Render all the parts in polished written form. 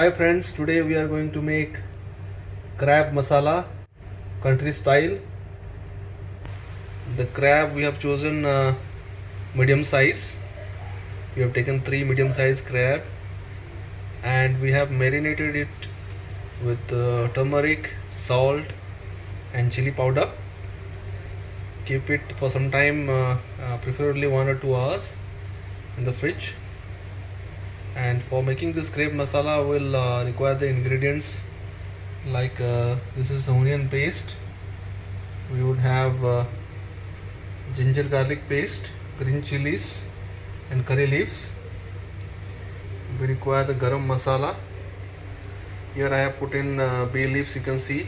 Hi friends, today we are going to make crab masala country style. The crab we have chosen medium size. We have taken 3 medium size crab and we have marinated it with turmeric, salt and chili powder. Keep it for some time, preferably 1 or 2 hours in the fridge. And for making this crab masala we'll require the ingredients like this is onion paste. We would have ginger garlic paste, green chilies and curry leaves. We require the garam masala. Here I have put in bay leaves, you can see,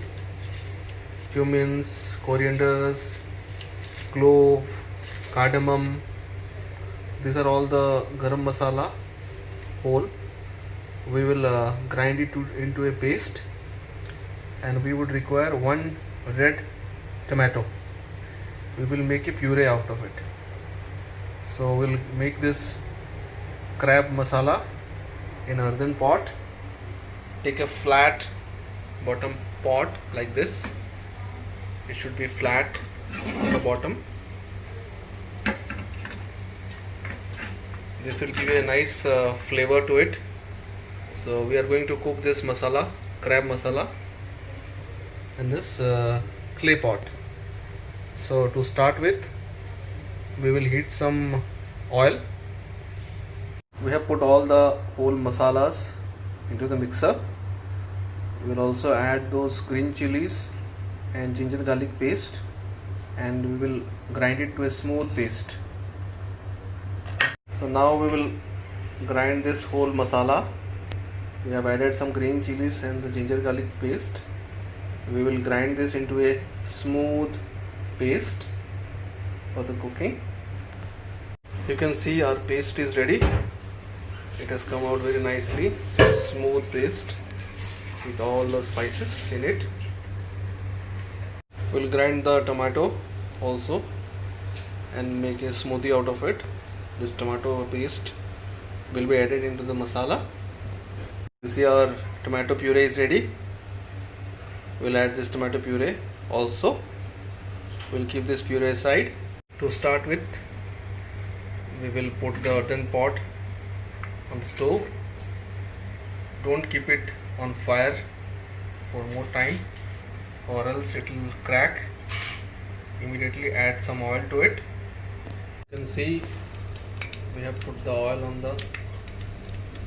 cumins, corianders, clove, cardamom. These are all the garam masala whole. We will grind it into a paste, and we would require 1 red tomato. We will make a puree out of it. So we'll make this crab masala in an earthen pot. Take a flat bottom pot like this. It should be flat on the bottom. This will give a nice flavor to it. So we are going to cook this masala, crab masala, in this clay pot. So to start with, we will heat some oil. We have put all the whole masalas into the mixer. We will also add those green chilies and ginger garlic paste, and we will grind it to a smooth paste. So now we will grind this whole masala. We have added some green chilies and the ginger garlic paste. We will grind this into a smooth paste for the cooking. You can see our paste is ready. It has come out very nicely. Smooth paste with all the spices in it. We'll grind the tomato also and make a smoothie out of it. This tomato paste will be added into the masala. You see our tomato puree is ready. We'll add this tomato puree also. We'll keep this puree aside. To start with, we will put the earthen pot on the stove. Don't keep it on fire for more time or else it will crack. Immediately add some oil to it. You can see we have put the oil on the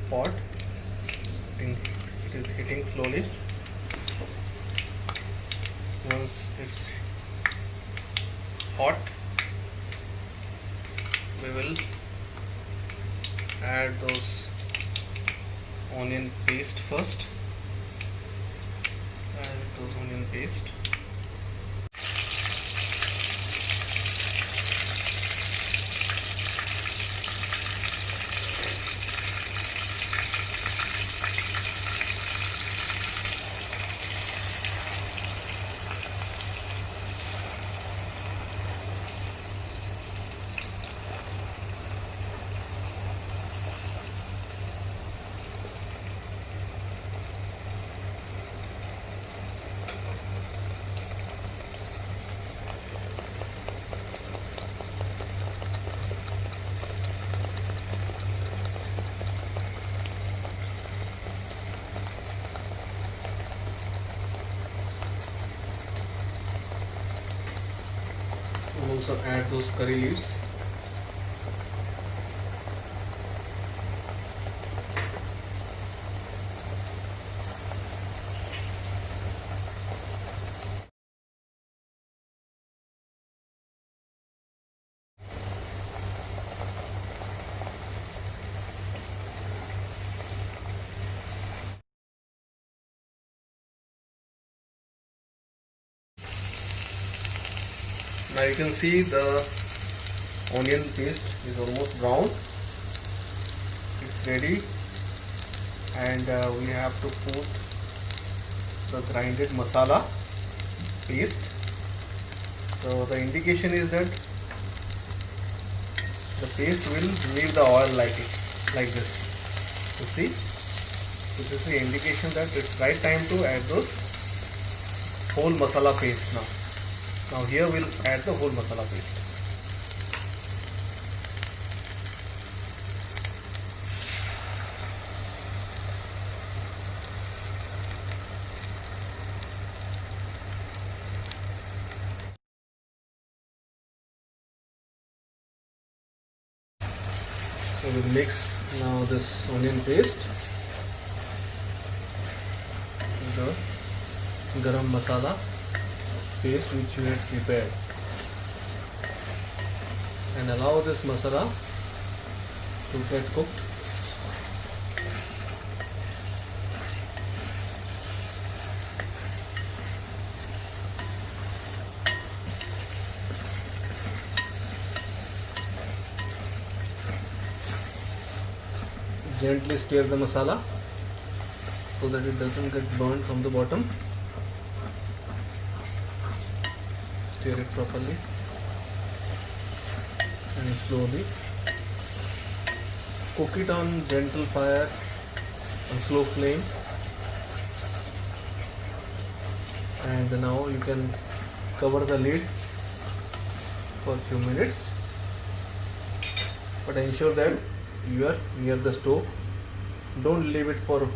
pot. It is heating slowly. Once it's hot, we will add those onion paste first. Add those onion paste. We'll also add those curry leaves. Now you can see the onion paste is almost brown. It's ready, and we have to put the grinded masala paste. So the indication is that the paste will leave the oil like this. You see, So this is the indication that it's right time to add those whole masala paste now. Now here we'll add the whole masala paste. So we'll mix now this onion paste with the garam masala paste which we had prepared, and allow this masala to get cooked. Gently stir the masala so that it doesn't get burnt from the bottom. Stir it properly and slowly. Cook it on gentle fire on slow flame, and now you can cover the lid for a few minutes, but ensure that you are near the stove. Don't leave it for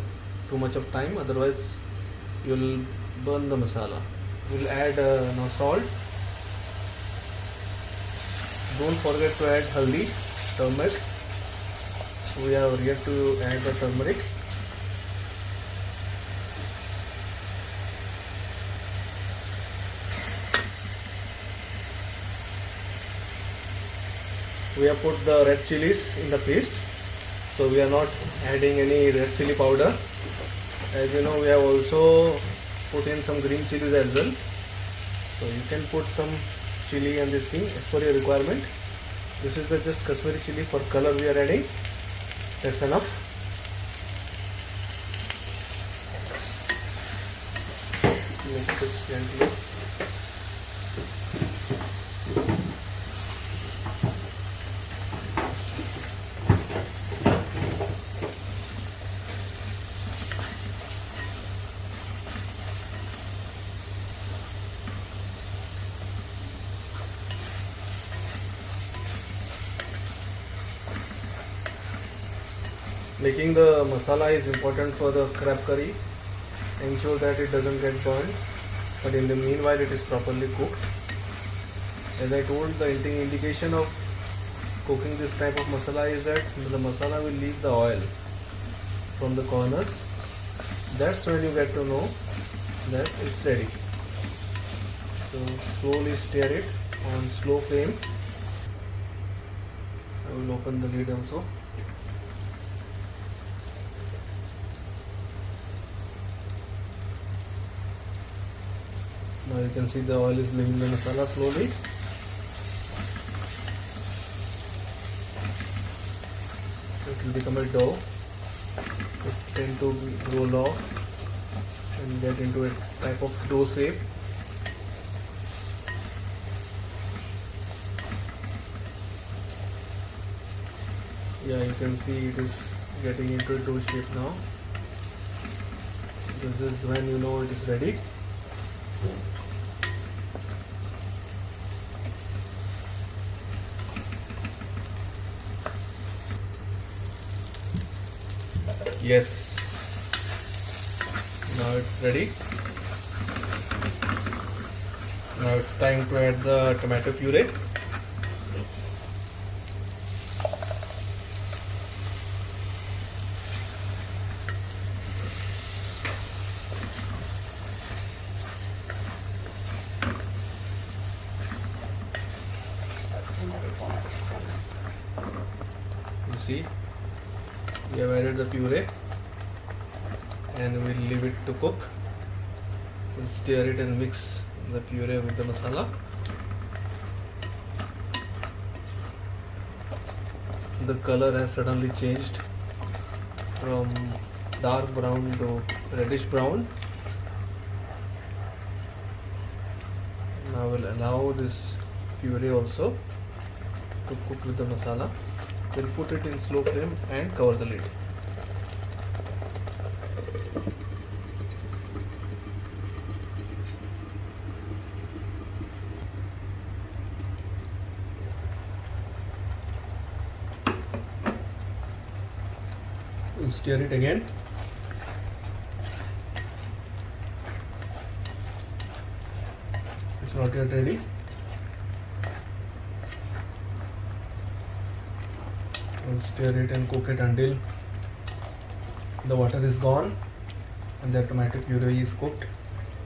too much of time, otherwise you will burn the masala. We'll add now salt. Don't forget to add haldi, turmeric. We have yet to add the turmeric. We have put the red chilies in the paste, so we are not adding any red chili powder. As you know, we have also put in some green chilies as well, so you can put some chili and this thing as per your requirement. This is the just Kashmiri chili for color we are adding. That's enough. Mix it gently. Making the masala is important for the crab curry. Ensure that it doesn't get burned, but in the meanwhile it is properly cooked. As I told, the indication of cooking this type of masala is that the masala will leave the oil from the corners. That's when you get to know that it's ready. So slowly stir it on slow flame. I will open the lid also. Now you can see the oil is leaving the masala slowly. It will become a dough. It tend to roll off and get into a type of dough shape. Yeah, you can see it is getting into a dough shape now. This is when you know it is ready. Yes, now it's ready. Now it's time to add the tomato puree. You see, we have added the puree and we'll leave it to cook. We'll stir it and mix the puree with the masala. The color has suddenly changed from dark brown to reddish brown. Now we'll allow this puree also to cook with the masala. We'll put it in slow flame and cover the lid. stir it again. It's not yet ready. We'll stir it and cook it until the water is gone and the tomato puree is cooked.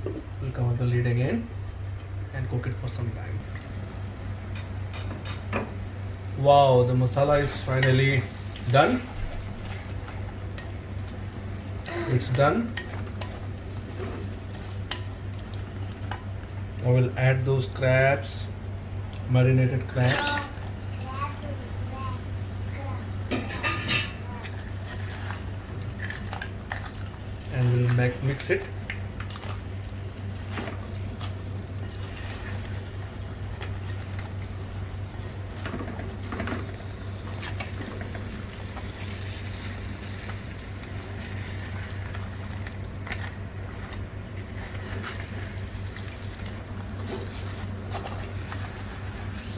We'll cover the lid again and cook it for some time. Wow, the masala is finally done. It's done. I will add those crabs, marinated crabs. And we'll mix it.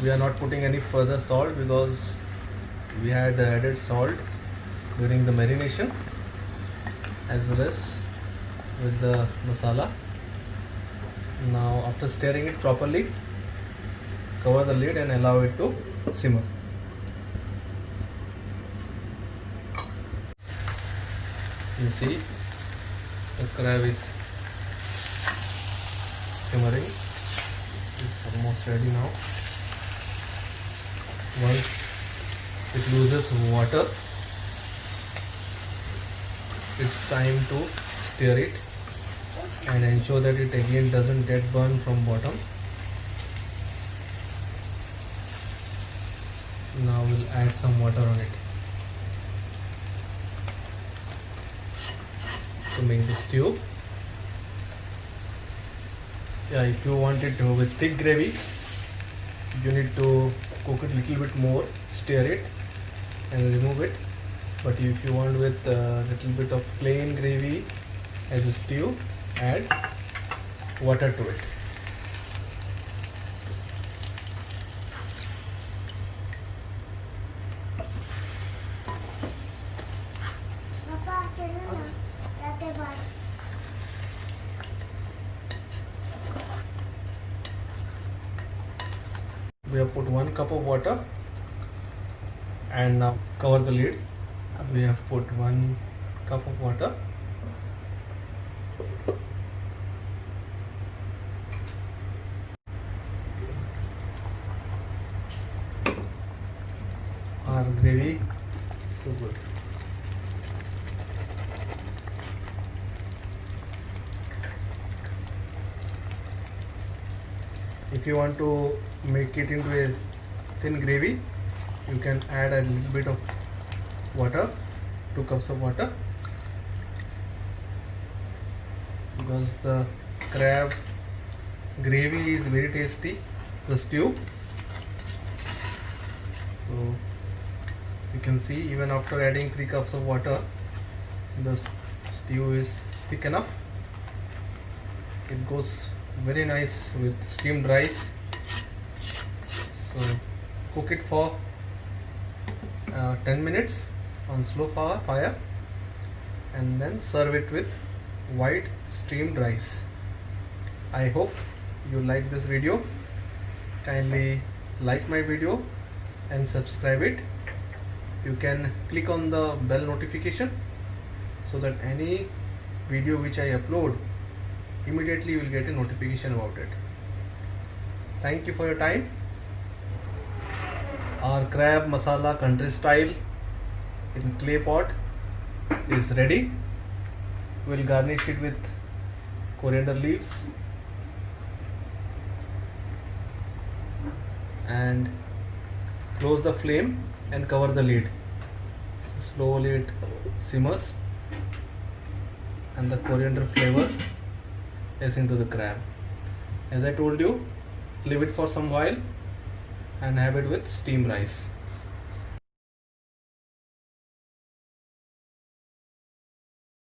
We are not putting any further salt because we had added salt during the marination as well as with the masala. Now after stirring it properly, cover the lid and allow it to simmer. You see the crab is simmering. It's almost ready now. Once it loses water, it's time to stir it and ensure that it again doesn't get burned from bottom. Now we'll add some water on it to make the stew. Yeah, if you want it with thick gravy, you need to cook it little bit more, stir it and remove it. But if you want with a little bit of plain gravy as a stew, add water to it. We have put 1 cup of water and now cover the lid. We have put 1 cup of water. Our gravy so good. If you want to make it into a thin gravy, you can add a little bit of water, 2 cups of water, because the crab gravy is very tasty, the stew. So you can see even after adding 3 cups of water, the stew is thick enough. It goes very nice with steamed rice. So cook it for 10 minutes on slow fire and then serve it with white steamed rice. I hope you like this video. Kindly like my video and subscribe it. You can click on the bell notification so that any video which I upload, immediately you will get a notification about it. Thank you for your time. Our crab masala country style in clay pot is ready. We will garnish it with coriander leaves and close the flame and cover the lid. Slowly it simmers and the coriander flavor is into the crab. As I told you, leave it for some while and have it with steamed rice.